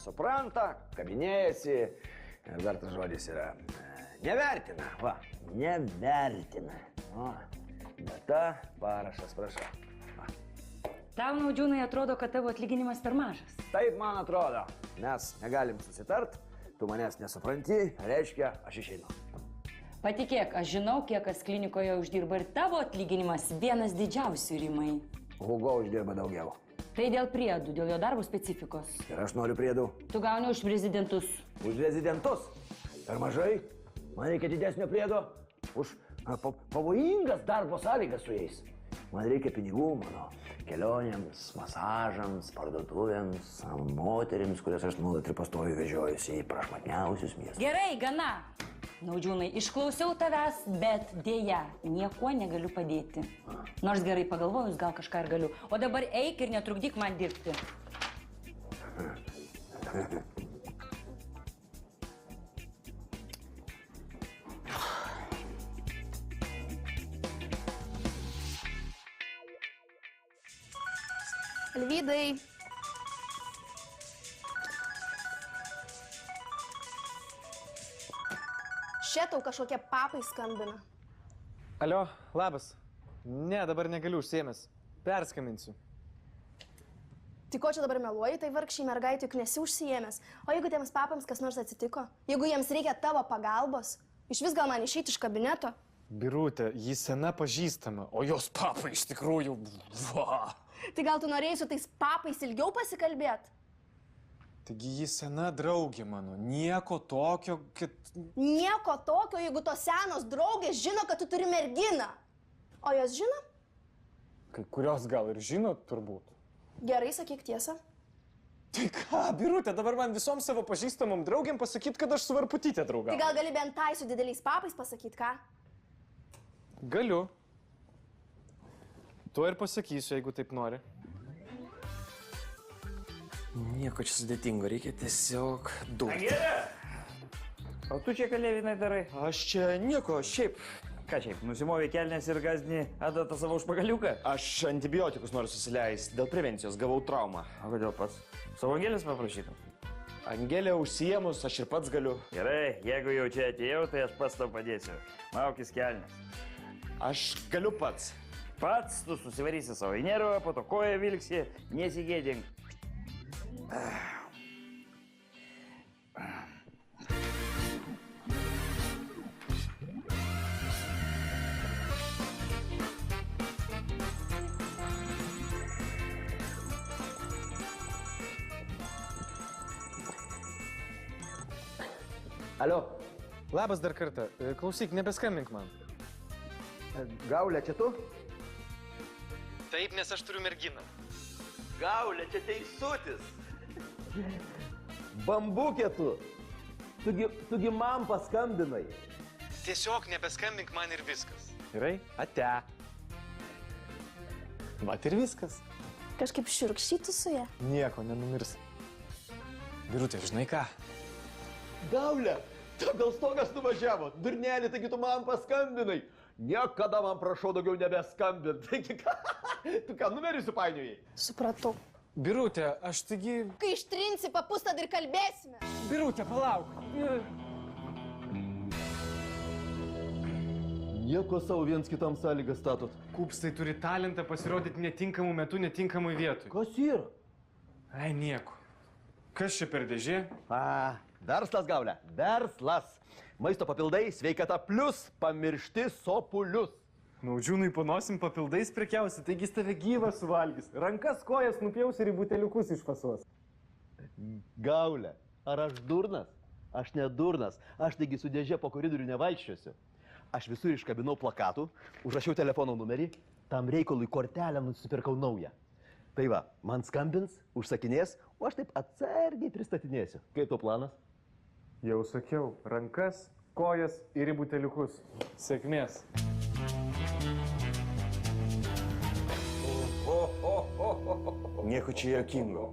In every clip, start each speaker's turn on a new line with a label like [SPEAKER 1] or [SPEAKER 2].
[SPEAKER 1] Supranta, kabinėjasi, dar tas žodis yra nevertina, va, nevertina. O, data, parašas, prašau. Va.
[SPEAKER 2] Tau, Naudžiūnai, atrodo, kad tavo atlyginimas per mažas.
[SPEAKER 1] Taip man atrodo, mes negalim susitart, tu manęs nesupranti, reiškia, aš išeinu.
[SPEAKER 2] Patikėk, aš žinau, kiek kas klinikoje uždirba ir tavo atlyginimas vienas didžiausių, Rimai.
[SPEAKER 1] Hugo uždirba daugiau.
[SPEAKER 2] Tai dėl priedų, dėl jo darbo specifikos.
[SPEAKER 1] Ir aš noriu priedų.
[SPEAKER 2] Tu gauni už prezidentus.
[SPEAKER 1] Už rezidentus? Per mažai? Man reikia didesnio priedo. Už pavojingas darbo sąlygas su jais. Man reikia pinigų mano kelionėms, masažams, parduotuvėms, moterims, kurias aš nuolat ir pastoju vežiojusi į prašmatniausius miestus.
[SPEAKER 2] Gerai, gana. Naudžiūnai, išklausiau tavęs, bet dėja, niekuo negaliu padėti. Nors gerai pagalvojus, gal kažką ir galiu. O dabar eik ir netrukdyk man dirbti.
[SPEAKER 3] Alvydai. Šia tau kažkokie papai skambina.
[SPEAKER 4] Alio, labas. Ne, dabar negaliu, užsiėmęs. Perskambinsiu.
[SPEAKER 3] Tai ko čia dabar meluoji, tai vargšiai mergaitė juk nesi užsiėmęs. O jeigu tiems papams kas nors atsitiko? Jeigu jiems reikia tavo pagalbos, iš vis gal man išeiti iš kabineto?
[SPEAKER 4] Birutė, ji sena pažįstama, o jos papai iš tikrųjų... Va.
[SPEAKER 3] Tai gal tu norėjai su tais papais ilgiau pasikalbėti?
[SPEAKER 4] Taigi ji sena draugė mano, nieko tokio, kad...
[SPEAKER 3] Nieko tokio, jeigu tos senos draugės žino, kad tu turi merginą. O jos žino?
[SPEAKER 4] Kai kurios gal ir žino, turbūt.
[SPEAKER 3] Gerai, sakyk tiesą.
[SPEAKER 4] Tai ką, Birutė, dabar man visom savo pažįstamom draugėm pasakyti, kad aš su Varputytė draugau.
[SPEAKER 3] Tai gal gali bent tai su dideliais papais pasakyti, ką?
[SPEAKER 4] Galiu. Tuo ir pasakysiu, jeigu taip nori.
[SPEAKER 5] Nieko čia sudėtingo, reikia tiesiog durti.
[SPEAKER 6] O tu čia ką Levinai darai?
[SPEAKER 5] Aš čia nieko, šiaip.
[SPEAKER 6] Ką šiaip, nusimovė kelnes ir gazdini adatą savo užpagaliuką?
[SPEAKER 5] Aš antibiotikus noriu susileisti, dėl prevencijos gavau traumą.
[SPEAKER 6] O kodėl pats? Savo Angelės paprašytum?
[SPEAKER 5] Angelė užsiėmus, aš ir pats galiu.
[SPEAKER 6] Gerai, jeigu jau čia atėjau, tai aš pats tau padėsiu. Maukis kelnes.
[SPEAKER 5] Aš galiu pats.
[SPEAKER 6] Pats tu susivarysi savo į nervą, po to koją vilksi, nesigėdink.
[SPEAKER 1] Alio,
[SPEAKER 4] Labas dar kartą. Klausyk, nebeskambink man.
[SPEAKER 1] Gaulė, čia tu?
[SPEAKER 4] Taip, nes aš turiu merginą.
[SPEAKER 1] Gaulė, čia teisutis. Bambukė tu. Tugi man paskambinai.
[SPEAKER 4] Tiesiog nebeskambink man ir viskas.
[SPEAKER 5] Gerai? Ate. Vat ir viskas.
[SPEAKER 3] Kažkaip šiurkšyti su ja.
[SPEAKER 4] Nieko, nenumirs. Birutė, žinai ką?
[SPEAKER 1] Gaulė, tau gal stogas nuvažiavo. Durnelį, taigi tu man paskambinai. Niekada man prašau daugiau nebeskambint. Taigi ką? Tu ką, numerį supainiojai?
[SPEAKER 3] Supratau.
[SPEAKER 4] Birutė, aš taigi...
[SPEAKER 3] Kai ištrinsi papus, tad ir kalbėsime.
[SPEAKER 4] Birutė, palauk.
[SPEAKER 1] Nieko savo viens kitam sąlygą statot.
[SPEAKER 4] Kupstai turi talentą pasirodyti netinkamų metų, netinkamai vietoj.
[SPEAKER 1] Kas yra?
[SPEAKER 4] Ai, nieko. Kas čia per dėžė?
[SPEAKER 1] Verslas, Gaulė, verslas. Maisto papildai, sveikata plus, pamiršti sopulius.
[SPEAKER 4] Naudžiūnui panosim papildais prekiausi, taigi jis tave gyvą suvalgys. Rankas, kojas nupjaus ir į buteliukus išfasuos.
[SPEAKER 7] Gaulė, ar aš durnas? Aš ne durnas. Aš taigi su dėžė po koridorių nevaikščiosiu. Aš visur iškabinau plakatų, užrašiau telefono numerį, tam reikalui kortelę nusipirkau naują. Tai va, man skambins, užsakinės, o aš taip atsargiai pristatinėsiu. Kaip to planas?
[SPEAKER 4] Jau sakiau, rankas, kojas ir į buteliukus. Sėkmės.
[SPEAKER 5] Nieko čia jokingo.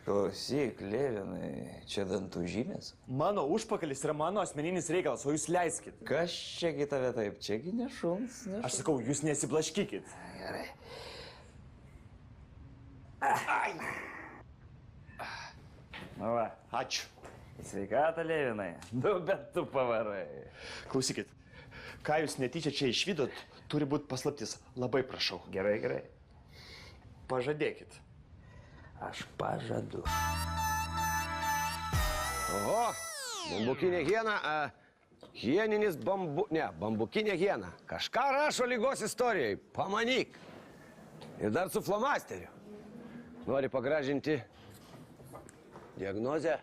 [SPEAKER 6] Klausyk, Levinai, čia dantų žymės?
[SPEAKER 5] Mano užpakalis yra mano asmeninis reikalas, o jūs leiskit.
[SPEAKER 6] Kas čiagi tave taip? Čiagi ne šuns, ne šuns.
[SPEAKER 5] Aš sakau, jūs nesiblaškykit.
[SPEAKER 6] Nu va,
[SPEAKER 7] Ačiū.
[SPEAKER 6] sveikata, Levinai. Nu, bet tu pavarai.
[SPEAKER 7] Klausykit, ką jūs netyčia čia išvydot, turi būti paslaptis. Labai prašau.
[SPEAKER 6] Gerai, gerai.
[SPEAKER 7] Pažadėkit.
[SPEAKER 6] Aš pažadu.
[SPEAKER 1] Oho, bambukinė hiena, hieninis bambukinė hiena. Kažką rašo lygos istorijai, pamanyk. Ir dar su flomasteriu. Nori pagražinti diagnozę?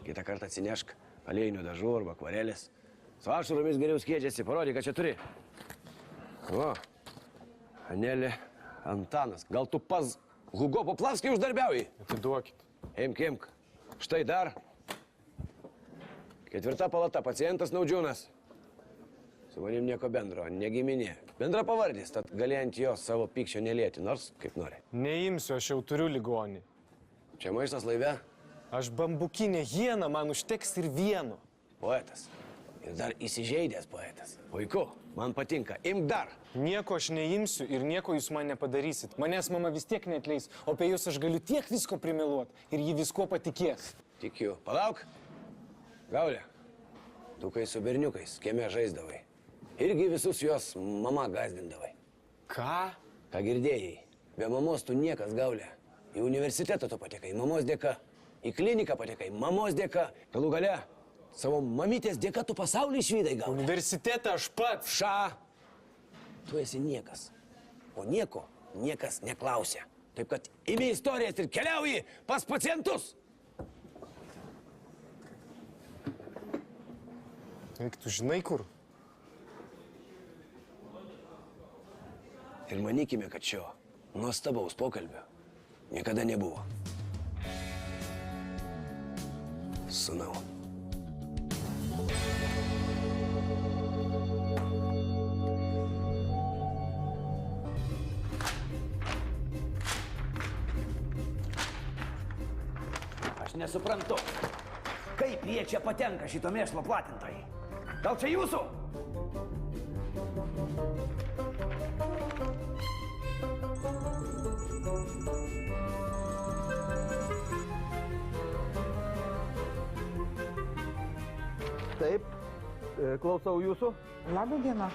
[SPEAKER 1] Kitą kartą atsinešk aliejinių dažų arba akvarelės. Su ašaromis geriau skiedžiasi, parodyk, ką čia turi. O, Anelė Antanas, gal tu pas Hugo Poplavskį uždarbiauji?
[SPEAKER 4] Atiduokit.
[SPEAKER 1] Imk. Štai dar. 4 palata, pacientas Naudžiūnas. Su manim nieko bendro, negiminė. Bendra pavardys, tad gali ant jos savo pykščio nelėti, nors kaip nori.
[SPEAKER 4] Neimsiu, aš jau turiu ligonį.
[SPEAKER 1] Čia maištas laive?
[SPEAKER 4] Aš bambukinė hiena, man užteks ir vieno.
[SPEAKER 1] Poetas. Ir dar įsižeidęs poetas. Puiku, man patinka. Imk dar.
[SPEAKER 4] Nieko aš neimsiu ir nieko jūs man nepadarysit. Manęs mama vis tiek neatleis, o apie jūs aš galiu tiek visko primeluot ir ji visko patikės.
[SPEAKER 1] Tikiu. Palauk. Gaulė, tu kai su berniukais kieme žaisdavai. Irgi visus juos mama gazdindavai.
[SPEAKER 4] Ką?
[SPEAKER 1] Ką girdėjai? Be mamos tu niekas, Gaulė. Į universitetą tu patekai mamos dėka. Į kliniką patekai mamos dėka. Galų gale, savo mamytės dėka tu pasaulį išvydai, Gaulė.
[SPEAKER 4] Universitetą aš pats.
[SPEAKER 1] Ša. Tu esi niekas. O nieko niekas neklausia. Taip kad imi istorijas ir keliauji pas pacientus.
[SPEAKER 4] Eik, tu žinai kur?
[SPEAKER 1] Ir manykime, kad šio nuostabaus pokalbio niekada nebuvo. Sūnau. Aš nesuprantu, kaip jie čia patenka šito mėšlo platintojai. Gal čia jūsų?
[SPEAKER 7] Taip, klausau jūsų.
[SPEAKER 8] Labą dieną.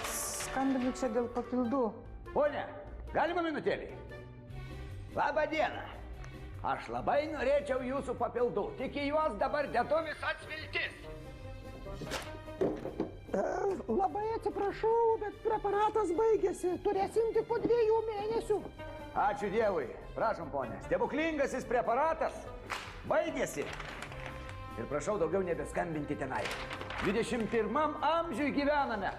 [SPEAKER 8] Skambinu čia dėl papildų.
[SPEAKER 1] Pone, galima minutėlį? Labą dieną. Aš labai norėčiau jūsų papildų. Tik į juos dabar dedu visas viltis.
[SPEAKER 8] Labai atsiprašau, bet preparatas baigėsi. Turėsim tik po 2 mėnesių.
[SPEAKER 1] Ačiū Dievui. Prašom, ponė. Stebuklingasis preparatas baigėsi. Ir prašau daugiau nebeskambinti tenai. 21 amžiui gyvename.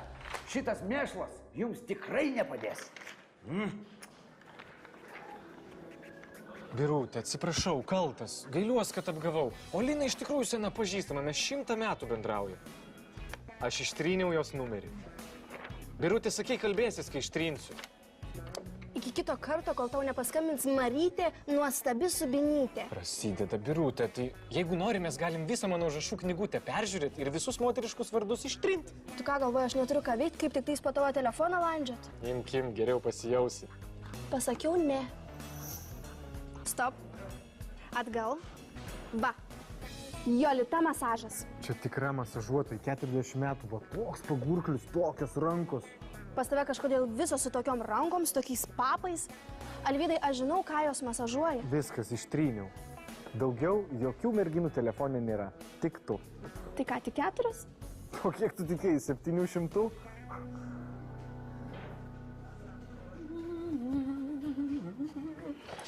[SPEAKER 1] Šitas mėšlas jums tikrai nepadės.
[SPEAKER 4] Birutė, atsiprašau, kaltas. Gailiuos, kad apgavau. O Lina iš tikrųjų sena pažįstama, mes 100 metų bendraujam. Aš ištryniau jos numerį. Birutė, sakei, kalbėsis, kai ištrinsiu.
[SPEAKER 3] Iki kito karto, kol tau nepaskambins Marytė, nuostabi Subinytė.
[SPEAKER 4] Prasideda, Birutė, tai jeigu nori, mes galim visą mano užrašų knygutę peržiūrėti ir visus moteriškus vardus ištrinti.
[SPEAKER 3] Tu ką galvoji, aš neturiu ką veikti, kaip tik tais po tavo telefoną landžiat?
[SPEAKER 4] Imkim, geriau pasijausi.
[SPEAKER 3] Pasakiau ne. Stop. Atgal. Va. Jolita masažas.
[SPEAKER 4] Čia tikra masažuotojai, 40 metų, va toks pagurklius, tokios rankos.
[SPEAKER 3] Pas tave kažkodėl visos su tokiom rankom, su tokiais papais. Alvydai, aš žinau, ką jos masažuoja.
[SPEAKER 4] Viskas ištryniau. Daugiau jokių merginų telefonė nėra, tik tu.
[SPEAKER 3] Tai ką, tik 4?
[SPEAKER 4] O kiek tu tikėjai, 700?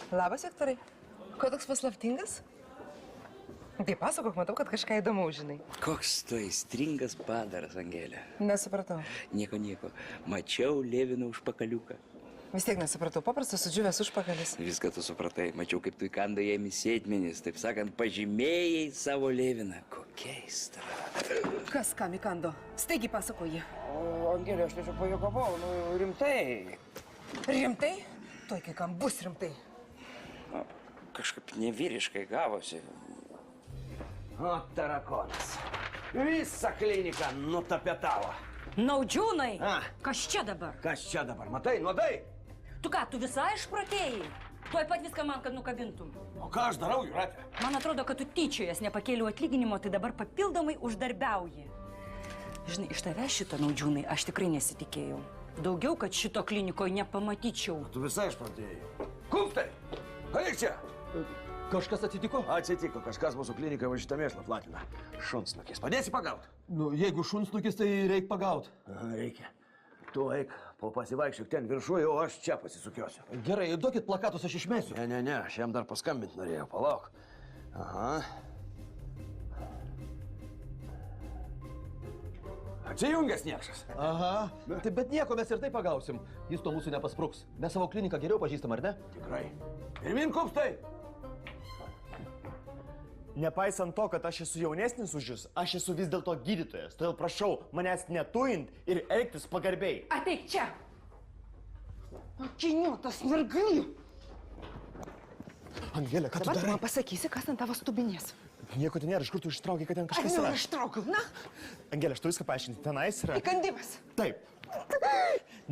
[SPEAKER 8] Labas, Viktorai. Ko toks paslaptingas? Tai pasakok, matau, kad kažką įdomu žinai.
[SPEAKER 9] Koks tu aistringas padaras, Angelė.
[SPEAKER 8] Nesupratau.
[SPEAKER 9] Nieko. Mačiau Levino užpakaliuką.
[SPEAKER 8] Vis tiek nesupratau. Paprastas sudžiūvęs užpakalis.
[SPEAKER 9] Viską tu supratai. Mačiau, kaip tu įkandai jam į sėdmenis. Taip sakant, pažymėjai savo Leviną. Kokia aistra.
[SPEAKER 8] Kas kam įkando? Staigiai pasakoji.
[SPEAKER 9] O, Angelė, aš tiesiog pajuokavau. Nu, rimtai.
[SPEAKER 8] Rimtai? Tuoj kai kam bus rimtai.
[SPEAKER 9] Na, kažkaip nevyriškai gavosi.
[SPEAKER 1] O, tarakonas. Visą kliniką nutapetavo.
[SPEAKER 2] Naudžiūnai!
[SPEAKER 1] A.
[SPEAKER 2] Kas čia dabar?
[SPEAKER 1] Kas čia dabar? Matai, nuodai?
[SPEAKER 2] Tu ką, tu visai išprotėjai? Tuoj pat viską man, kad nukabintum.
[SPEAKER 1] O ką aš darau, Jūratė?
[SPEAKER 2] Man atrodo, kad tu tyčiojas nepakėliau atlyginimo, tai dabar papildomai uždarbiauji. Žinai, iš tavęs šito, Naudžiūnai, aš tikrai nesitikėjau. Daugiau, kad šito klinikoje nepamatyčiau.
[SPEAKER 1] Tu visai išprotėjai. Kupstai! Eik čia!
[SPEAKER 7] Kažkas atsitiko?
[SPEAKER 1] Atsitiko, kažkas mūsų klinikoje va šitą mėšlą platina. Šunsnukis. Padėsi pagaut?
[SPEAKER 7] Nu, jeigu šunsnukis, tai reikia pagaut.
[SPEAKER 1] Aha, reikia. Tu eik, pasivaikščiok ten viršuje, o aš čia pasisukiosiu.
[SPEAKER 7] Gerai, duokit plakatus, aš išmesiu.
[SPEAKER 1] Ne, aš jam dar paskambinti norėjau, palauk. Aha. Atsijungęs niekšas.
[SPEAKER 7] Aha, tai bet nieko mes ir tai pagausim. Jis to mūsų nepaspruks. Mes savo kliniką geriau pažįstam, ar ne?
[SPEAKER 1] Tikrai. Pirmin, Kupstai!
[SPEAKER 10] Nepaisant to, kad aš esu jaunesnis už jūs, aš esu vis dėlto gydytojas. Todėl prašau manęs netuint ir elgtis pagarbiai.
[SPEAKER 8] Ateik čia. Akiniuotas mergai.
[SPEAKER 10] Angelė, ką tu
[SPEAKER 8] Dabar tu
[SPEAKER 10] darai?
[SPEAKER 8] man pasakysi, kas ant tavo stubinės.
[SPEAKER 10] Nieko ten nėra, iš kur tu ištraukai, kad ten kažkas
[SPEAKER 8] Aš
[SPEAKER 10] yra.
[SPEAKER 8] ištraukiau, na,
[SPEAKER 10] Angelė, aš tau viską paaiškinti, tenais yra.
[SPEAKER 8] įkandimas.
[SPEAKER 10] Taip.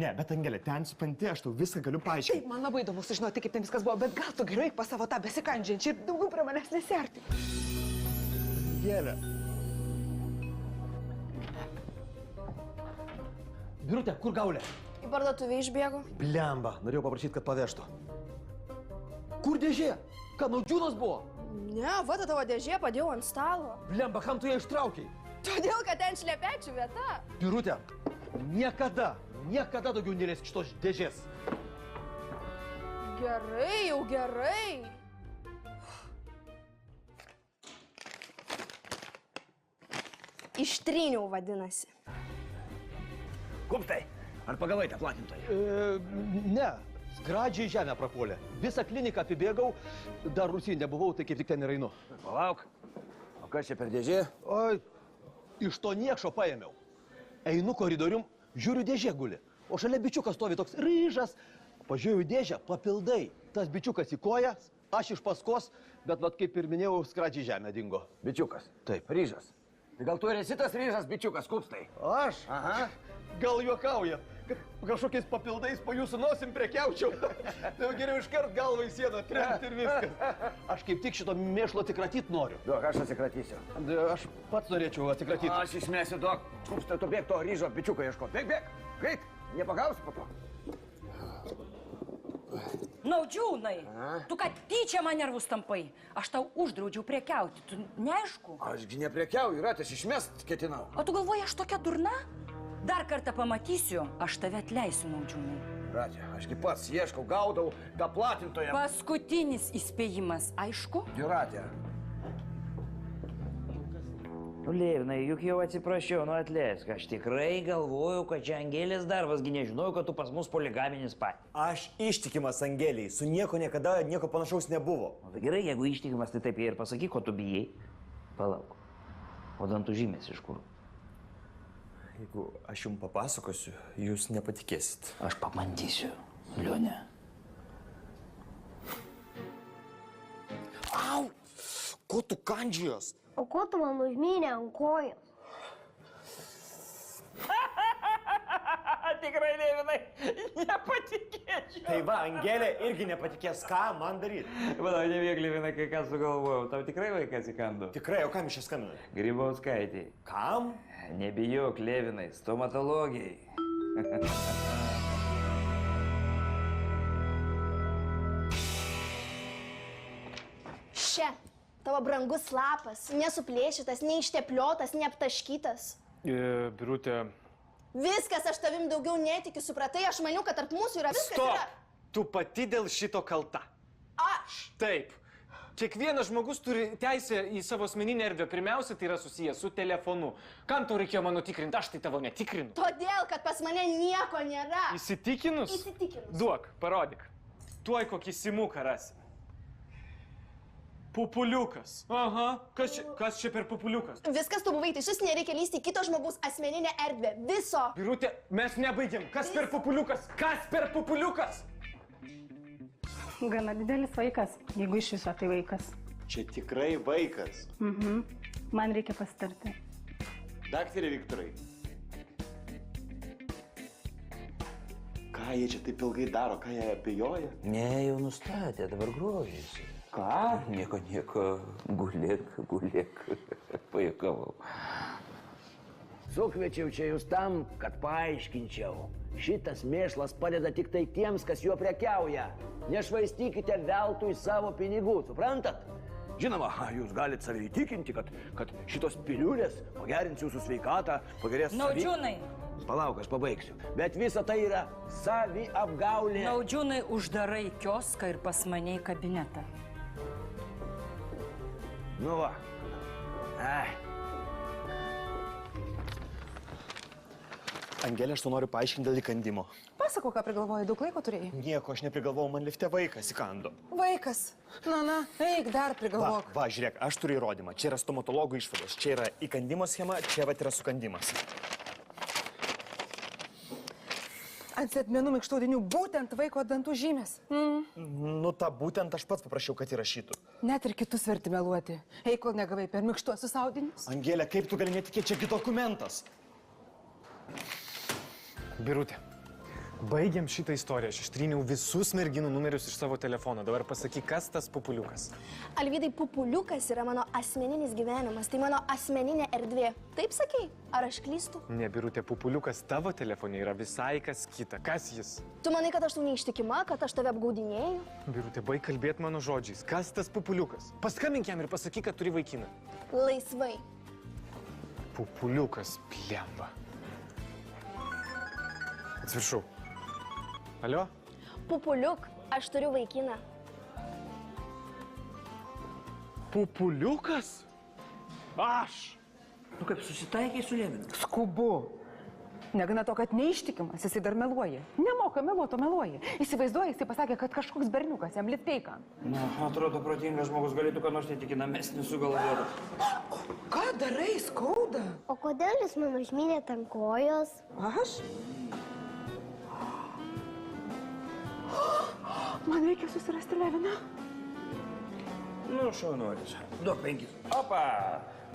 [SPEAKER 10] Ne, bet Angelė, ten supranti, aš tau viską galiu paaiškinti.
[SPEAKER 8] Taip, man labai įdomu sužinoti, kaip ten viskas buvo, bet gal tu geriau eik pas savo tą besikandžiančią ir daugiau prie manęs nesiarti.
[SPEAKER 10] Angelė.
[SPEAKER 7] Birutė, kur Gaulė?
[SPEAKER 3] Į parduotuvę išbėgo.
[SPEAKER 7] Blemba, norėjau paprašyti, kad pavežtų. Kur dėžė? Ką, Naudžiūnas buvo?
[SPEAKER 3] Ne, va, ta tavo dėžė padėjau ant stalo.
[SPEAKER 7] Blemba, kam tu ją ištraukiai?
[SPEAKER 3] Todėl, kad ten šlepečių vieta.
[SPEAKER 7] Birutė, niekada daugiau neliesk šitos dėžės.
[SPEAKER 3] Gerai, jau gerai. Ištryniau vadinasi.
[SPEAKER 1] Kupstai, ar pagavai tą platintoją?
[SPEAKER 7] Ne, skradžiai žemę prapuolė. Visą kliniką apibėgau, dar Rusijai nebuvau, tai kaip tik ten ir einu.
[SPEAKER 1] Palauk. O kas čia per dėžė?
[SPEAKER 7] Oi, iš to niekšo paėmiau. Einu koridorium, žiūriu dėžė guli. O šalia bičiukas stovi toks ryžas. Pažiūrėjau į dėžę, papildai. Tas bičiukas į koją, aš iš paskos, bet vat kaip ir minėjau, skradžiai žemė dingo.
[SPEAKER 1] Bičiukas.
[SPEAKER 7] Taip.
[SPEAKER 1] Ryžas. Tai gal tu ir esi tas ryžas, bičiukas, Kupstai?
[SPEAKER 7] Aš?
[SPEAKER 1] Aha.
[SPEAKER 7] Gal juokaujat, kad kažkokiais papildais po jūsų nosim prekiaučiau. Tai jau geriau iškart galvą į sieną tremti ir viskas. Aš kaip tik šito mėšlo atsikratyti noriu.
[SPEAKER 1] Duok, aš atsikratysiu.
[SPEAKER 7] Aš pats norėčiau atsikratyti.
[SPEAKER 1] Aš išmesiu, duok. Kupstai, tu bėg to ryžo bičiuko ieško. Bėg. Greit. Nepagausi po to.
[SPEAKER 2] Naudžiūnai, tu ką tyčia man nervus tampai? Aš tau uždraudžiau prekiauti, tu neaišku.
[SPEAKER 1] Ašgi neprekiauju, Jūratės išmest ketinau.
[SPEAKER 2] O tu galvoji, aš tokia durna? Dar kartą pamatysiu, aš tave atleisiu, Naudžiūnai.
[SPEAKER 1] Jūratė, ašgi pats ieškau, gaudau tą platintoją.
[SPEAKER 2] Paskutinis įspėjimas, aišku?
[SPEAKER 1] Jūratė.
[SPEAKER 6] Nu, Levinai, juk jau atsiprašiau, nu atleisk. Aš tikrai galvojau, kad čia Angelės darbas, gi nežinojau, kad tu pas mus poligaminis pat.
[SPEAKER 10] Aš ištikimas Angelijai, su nieko niekada nieko panašaus nebuvo.
[SPEAKER 6] O tai gerai, jeigu ištikimas, tai taip ir pasakyk, ko tu bijai. Palauk. O dantų žymės iš kur?
[SPEAKER 10] Jeigu aš jums papasakosiu, jūs nepatikėsit.
[SPEAKER 6] Aš pabandysiu, Lionė.
[SPEAKER 10] Au! Ko tu kandžijos?
[SPEAKER 11] O ko tu man užmynė ant kojos?
[SPEAKER 6] Tikrai, Levinai, nepatikėčiau.
[SPEAKER 10] Tai va, Angelė irgi nepatikės, ką man daryti.
[SPEAKER 6] Manau, nebėg, Levinai, kai ką sugalvojau. Tau tikrai vaikas įkando?
[SPEAKER 10] Tikrai, o kam iš čia skambina?
[SPEAKER 6] Grybauskaitei.
[SPEAKER 10] Kam?
[SPEAKER 6] Nebijok, Levinai, stomatologijai.
[SPEAKER 3] Še, tavo brangus lapas, nesuplėšytas, neištepliotas, neaptaškytas.
[SPEAKER 4] Birutė.
[SPEAKER 3] Viskas, aš tavim daugiau netikiu, supratai, aš maniau, kad tarp mūsų yra viskas.
[SPEAKER 4] Stop!
[SPEAKER 3] Yra...
[SPEAKER 4] Tu pati dėl šito kalta.
[SPEAKER 3] Aš.
[SPEAKER 4] Taip. Kiekvienas žmogus turi teisę į savo asmeninę erdvę. Pirmiausia, tai yra susijęs su telefonu. Kam tau reikėjo mano tikrinti? Aš tai tavo netikrinu.
[SPEAKER 3] Todėl, kad pas mane nieko nėra.
[SPEAKER 4] Įsitikinus?
[SPEAKER 3] Įsitikinus.
[SPEAKER 4] Duok, parodyk. Tuoj kokį simuką rasi. Pupuliukas. Aha. Kas čia per pupuliukas?
[SPEAKER 3] Viskas tu buvai teisus, nereikia lysti į kito žmogaus asmeninę erdvę. Viso.
[SPEAKER 4] Birutė, mes nebaigėm. Kas per pupuliukas? Kas per pupuliukas?
[SPEAKER 12] Gana didelis vaikas, jeigu iš viso tai vaikas.
[SPEAKER 10] Čia tikrai vaikas.
[SPEAKER 12] Man reikia pasitarti.
[SPEAKER 10] Daktarė Viktorai. Ką Ką jie čia taip ilgai daro, ką jie abejoja?
[SPEAKER 6] Ne, jau nustatė, dabar grožisi.
[SPEAKER 10] Ką?
[SPEAKER 6] Nieko, gulėk. Pajuokavau.
[SPEAKER 1] Sukviečiau čia jūs tam, kad paaiškinčiau. Šitas mėšlas padeda tik tai tiems, kas juo prekiauja. Nešvaistykite veltui savo pinigų, suprantat? Žinoma, jūs galite save įtikinti, kad šitos piliulės pagerins jūsų sveikatą, pagerės
[SPEAKER 2] Naudžiūnai.
[SPEAKER 1] Palauk, aš pabaigsiu. Bet visa tai yra saviapgaulė.
[SPEAKER 2] Naudžiūnai, uždarai kioską ir pas mane į kabinetą.
[SPEAKER 1] Nu va. Ai.
[SPEAKER 10] Angelė, aš to noriu paaiškinti dėl įkandimo.
[SPEAKER 8] Pasako, ką prigalvojai, daug laiko turėjai.
[SPEAKER 10] Nieko, aš neprigalvojau, man lifte vaikas įkando.
[SPEAKER 8] Vaikas. Na, eik dar prigalvok.
[SPEAKER 10] Va, žiūrėk, aš turiu įrodymą. Čia yra stomatologų išvados. Čia yra įkandimo schema, čia vat yra sukandimas.
[SPEAKER 8] Ant sėdmenų minkštaudinių būtent vaiko dantų žymės.
[SPEAKER 10] Nu, tą būtent aš pats paprašiau, kad įrašytų.
[SPEAKER 8] Net ir kitus verti meluoti. Eik, kol negavai per minkštuosius audinius.
[SPEAKER 10] Angelė, kaip tu gali netikėti, čiagi dokumentas?
[SPEAKER 4] Birutė, baigiam šitą istoriją. Aš ištryniau visus merginų numerius iš savo telefono. Dabar pasakyk, kas tas pupuliukas?
[SPEAKER 3] Alvydai, pupuliukas yra mano asmeninis gyvenimas, tai mano asmeninė erdvė. Taip sakei? Ar aš klystu?
[SPEAKER 4] Ne, Birutė, pupuliukas tavo telefone yra visai kas kita. Kas jis?
[SPEAKER 3] Tu manai, kad aš tau neištikima, kad aš tave apgaudinėju?
[SPEAKER 4] Birutė, baig kalbėti mano žodžiais. Kas tas pupuliukas? Paskambink jam ir pasakyk, kad turi vaikiną.
[SPEAKER 3] Laisvai.
[SPEAKER 4] Pupuliukas, plemba. Atsiprašau. Alio?
[SPEAKER 3] Pupuliuk, aš turiu vaikiną.
[SPEAKER 4] Pupuliukas? Aš?
[SPEAKER 6] Nu kaip, susitaikiai su Levinu?
[SPEAKER 8] Skubu. Negana to, kad neištikimas, jisai dar meluoja. Nemoka meluoto, meluoja. Įsivaizduoja, jisai pasakė, kad kažkoks berniukas jam lifteiką.
[SPEAKER 6] Na, atrodo, protingas žmogus galėtų ką nors neįtikinamesnį sugalvoti.
[SPEAKER 8] Ką darai, skauda?
[SPEAKER 11] O kodėl jis man užmynėt ant kojos?
[SPEAKER 8] Aš? Man reikia susirasti Leviną.
[SPEAKER 6] Nu, šaunuolis. Duok 5. Opa!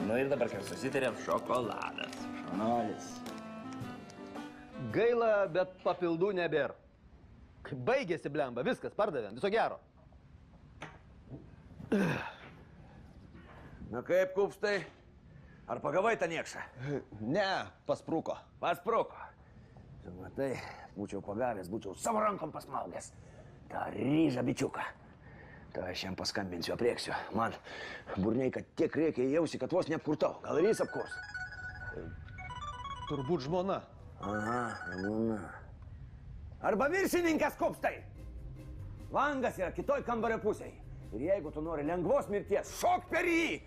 [SPEAKER 6] Nu ir dabar, kaip susitarėm, šokoladas. Šaunuolis.
[SPEAKER 7] Gaila, bet papildų nebėra. Baigėsi blemba, viskas, pardavėm, viso gero.
[SPEAKER 1] Na kaip, kupstai? Ar pagavai tą niekšą?
[SPEAKER 7] Ne, paspruko.
[SPEAKER 1] Paspruko. Matai, būčiau pagavęs, būčiau savo rankom pasmaugęs. Ta ryžą bičiuką. Tai aš jam paskambinsiu, aprieksiu. Man burniai, kad tiek reikia jausi, kad vos neapkurtau. Gal ir jis apkurs?
[SPEAKER 7] Turbūt žmona.
[SPEAKER 1] Aha, žmona. Arba viršininkas, kupstai. Langas yra kitoj kambario pusėje. Ir jeigu tu nori lengvos mirties, šok per jį.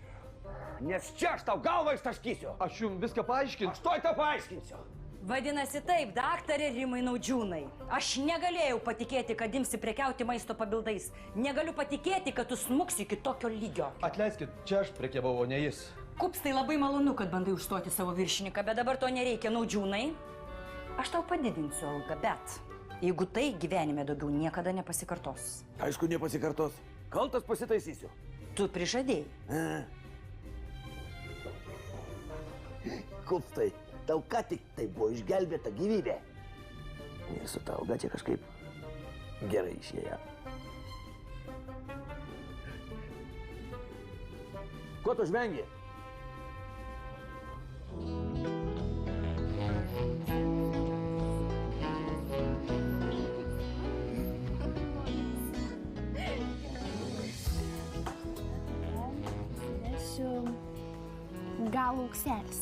[SPEAKER 1] Nes čia aš tau galvą ištaškysiu.
[SPEAKER 7] Aš jums viską paaiškinsiu.
[SPEAKER 1] Aš toj tau paaiškinsiu.
[SPEAKER 2] Vadinasi taip, daktarė Rimai Naudžiūnai. Aš negalėjau patikėti, kad imsi prekiauti maisto papildais. Negaliu patikėti, kad tu smuksi iki tokio lygio.
[SPEAKER 7] Atleiskit, čia aš prekiavau, o ne jis.
[SPEAKER 2] Kupstai, labai malonu, kad bandai užstoti savo viršininką, bet dabar to nereikia, Naudžiūnai. Aš tau padidinsiu algą, bet jeigu tai gyvenime daugiau niekada nepasikartos.
[SPEAKER 1] Aišku, nepasikartos. Kaltas pasitaisysiu.
[SPEAKER 2] Tu prižadėjai.
[SPEAKER 1] Kupstai. Tau ką tik tai buvo išgelbėta gyvybė. Ir su ta alga čia kažkaip gerai išėjo. Ko tu žvengi?
[SPEAKER 3] Gal aukselis?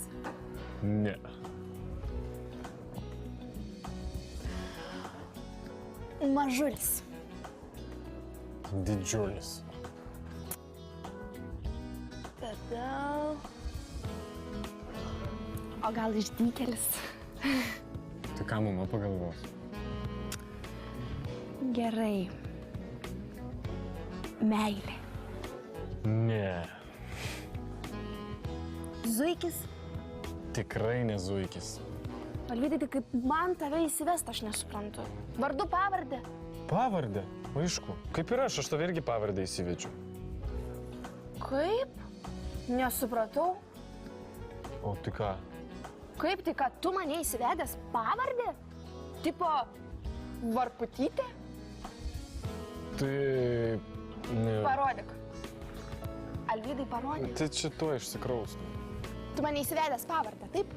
[SPEAKER 4] Ne.
[SPEAKER 3] Mažulis.
[SPEAKER 4] Didžiulis.
[SPEAKER 3] Tada... O gal išdykelis?
[SPEAKER 4] Tai ką mama pagalvos?
[SPEAKER 3] Gerai. Meilė.
[SPEAKER 4] Ne.
[SPEAKER 3] Zuikis?
[SPEAKER 4] Tikrai ne zuikis.
[SPEAKER 3] Alvydai, tai kaip man tave įsivest, aš nesuprantu. Vardu pavardę?
[SPEAKER 4] Pavardę? Aišku. Kaip ir aš tave irgi pavardę įsivedžiu.
[SPEAKER 3] Kaip? Nesupratau.
[SPEAKER 4] O tai ką?
[SPEAKER 3] Kaip tai, kad tu mane įsivedęs pavardę? Tipo, Varputytė?
[SPEAKER 4] Tai... Ne.
[SPEAKER 3] Parodyk. Alvydai, parodyk.
[SPEAKER 4] Tai čia tuo išsikraustų.
[SPEAKER 3] Tu mane įsivedęs pavardę, taip?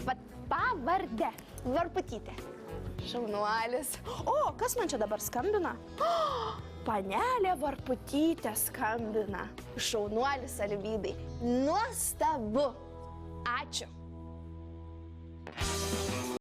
[SPEAKER 3] Vat pavardę. Varputytė. Šaunuolis. O, kas man čia dabar skambina? O, panelė Varputytė skambina. Šaunuolis, Alvydai. Nuostabu. Ačiū.